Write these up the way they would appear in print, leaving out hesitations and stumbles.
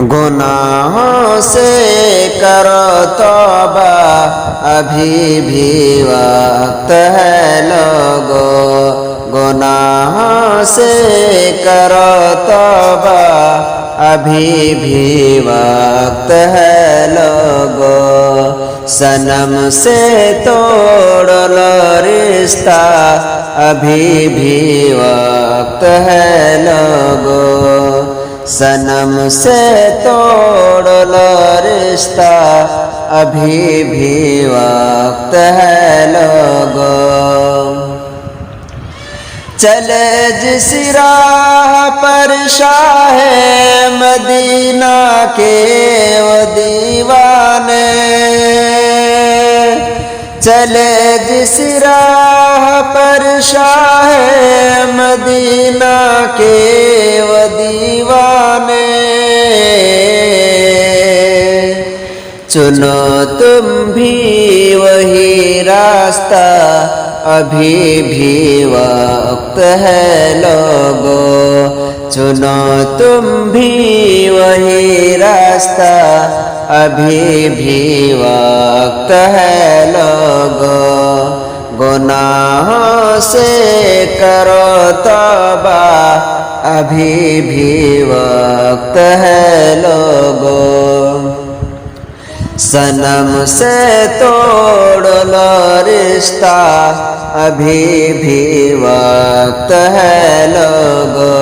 گناہوں سے کرو توبہ ابھی بھی وقت ہے لوگو، گناہوں سے کرو توبہ ابھی بھی وقت ہے لوگو، صنم سے توڑ لو رشتہ ابھی بھی وقت ہے لوگو، صنم سے توڑ لو رشتہ ابھی بھی وقت ہے لوگو، چلے جس راہ پر شاہ مدینہ کے وہ دیوانے، چلے جس راہ پر شاہ مدینہ کے وہ دیوانے، چنو تم بھی وہی راستہ ابھی بھی وقت ہے لوگو، چنو تم بھی وہی راستہ ابھی بھی وقت ہے لوگو، گناہوں سے کرو توبہ ابھی بھی وقت ہے لوگو، صنم سے توڑ لو رشتہ ابھی بھی وقت ہے لوگو،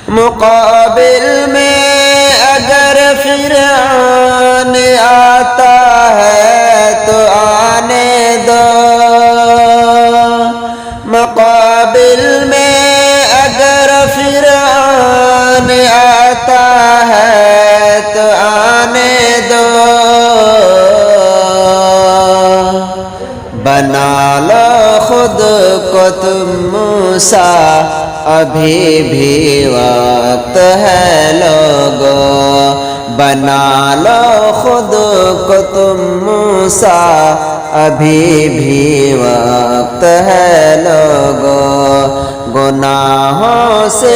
مقابل میں اگر فرعون آتا ہے تو آنے دو، مقابل میں اگر فرعون آتا ہے تو آنے دو، بنا لو خود کو تم موسیٰ ابھی بھی وقت ہے لوگو، بنا لو خود کو تم موسیٰ ابھی بھی وقت ہے لوگو، گناہوں سے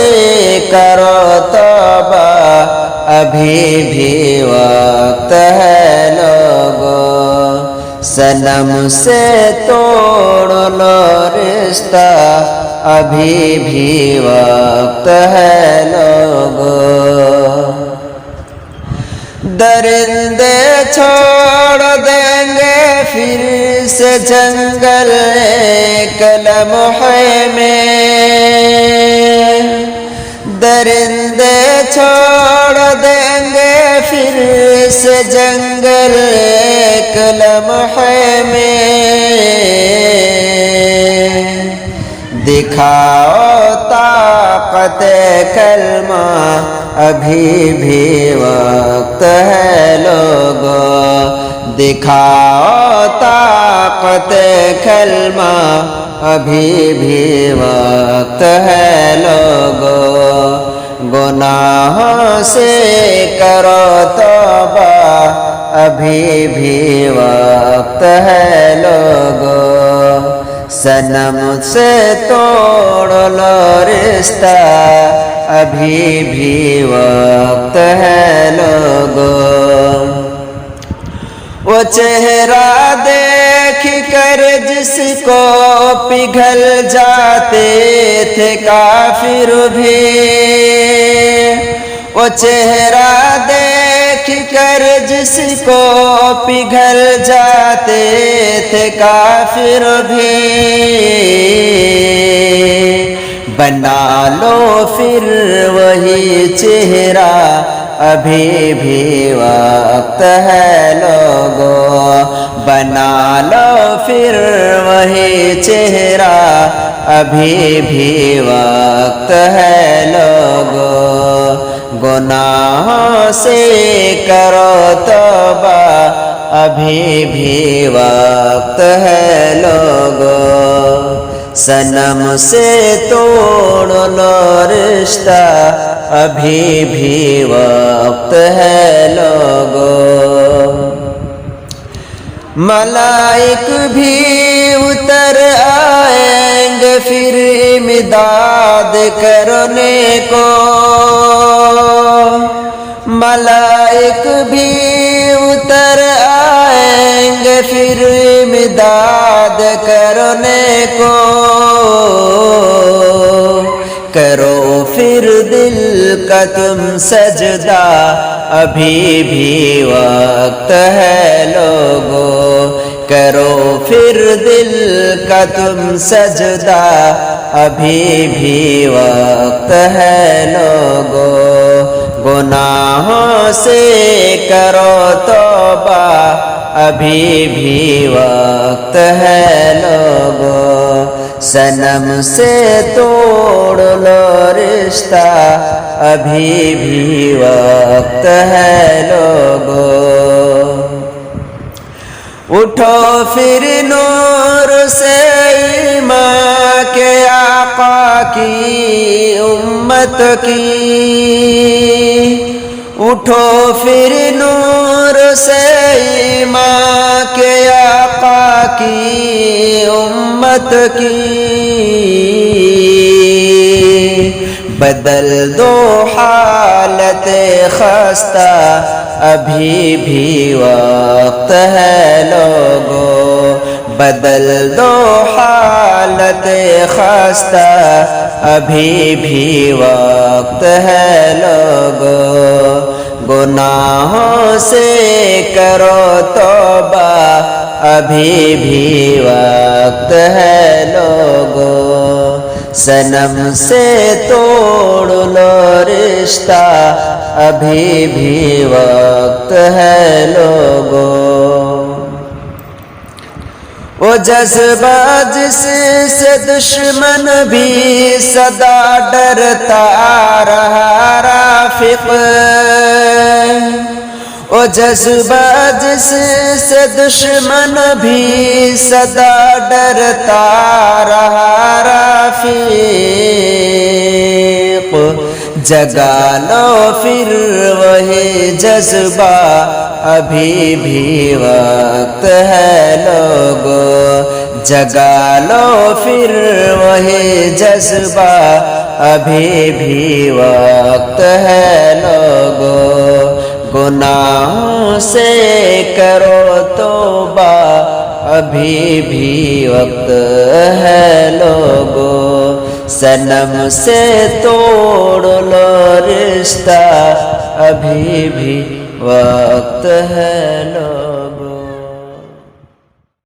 کرو توبہ ابھی بھی وقت ہے لوگو، صنم سے توڑ لو رشتہ ابھی بھی وقت ہے لوگو، درندے چھوڑ دیں گے پھر سے جنگل ایک لمحے میں، درندے چھوڑ دیں گے پھر سے جنگل ایک لمحے میں، دکھاؤ طاقت کلمہ ابھی بھی وقت ہے لوگو، دکھاؤ طاقت کلمہ ابھی بھی وقت ہے لوگو، گناہوں سے کرو توبہ ابھی بھی وقت ہے لوگو، صنم سے توڑ لو رشتہ ابھی بھی وقت ہے لوگو، وہ چہرہ دیکھ کر جس کو پگھل جاتے تھے کافر بھی، وہ چہرہ دیکھ کر جس کو پگھل جاتے تھے کافر بھی، بنا لو پھر وہی چہرہ ابھی بھی وقت ہے لوگو، بنا لو پھر وہی چہرہ ابھی بھی وقت ہے لوگو، گناہوں سے کرو توبہ ابھی بھی وقت ہے لوگو، صنم سے توڑ لو رشتہ ابھی بھی وقت ہے لوگو، ملائک بھی اتر آئیں گے پھر امداد کرنے کو، ملائک بھی اتر آئیں گے پھر امداد کرنے کو، کرو پھر دل کا تم سجدہ ابھی بھی وقت ہے لوگو، کرو پھر دل کا تم سجدہ ابھی بھی وقت ہے لوگو، گناہوں سے کرو توبہ ابھی بھی وقت ہے لوگو، صنم سے توڑ لو رشتہ ابھی بھی وقت ہے لوگو، اٹھو پھر نور سے ایمان کے آقا کی امت کی، اٹھو پھر نور سے ایمان کے آقا کی امت کی، بدل دو حالت خستہ ابھی بھی وقت ہے لوگو، بدل دو حالت خستہ ابھی بھی وقت ہے لوگو، گناہوں سے کرو توبہ ابھی بھی وقت ہے لوگو، صنم سے توڑ لو رشتہ ابھی بھی وقت ہے لوگو، وہ جذبہ جس سے دشمن بھی صدا ڈرتا رہا رافق، وہ جذبہ جس سے دشمن بھی صدا ڈرتا رہا رافق، جگا لو پھر وہی جذبہ ابھی بھی وقت ہے لوگو، جگا لو پھر وہی جذبہ ابھی بھی وقت ہے لوگو، گناہوں سے کرو توبہ ابھی بھی وقت ہے لوگو، صنم سے توڑ لو رشتہ ابھی بھی وقت ہے لوگو۔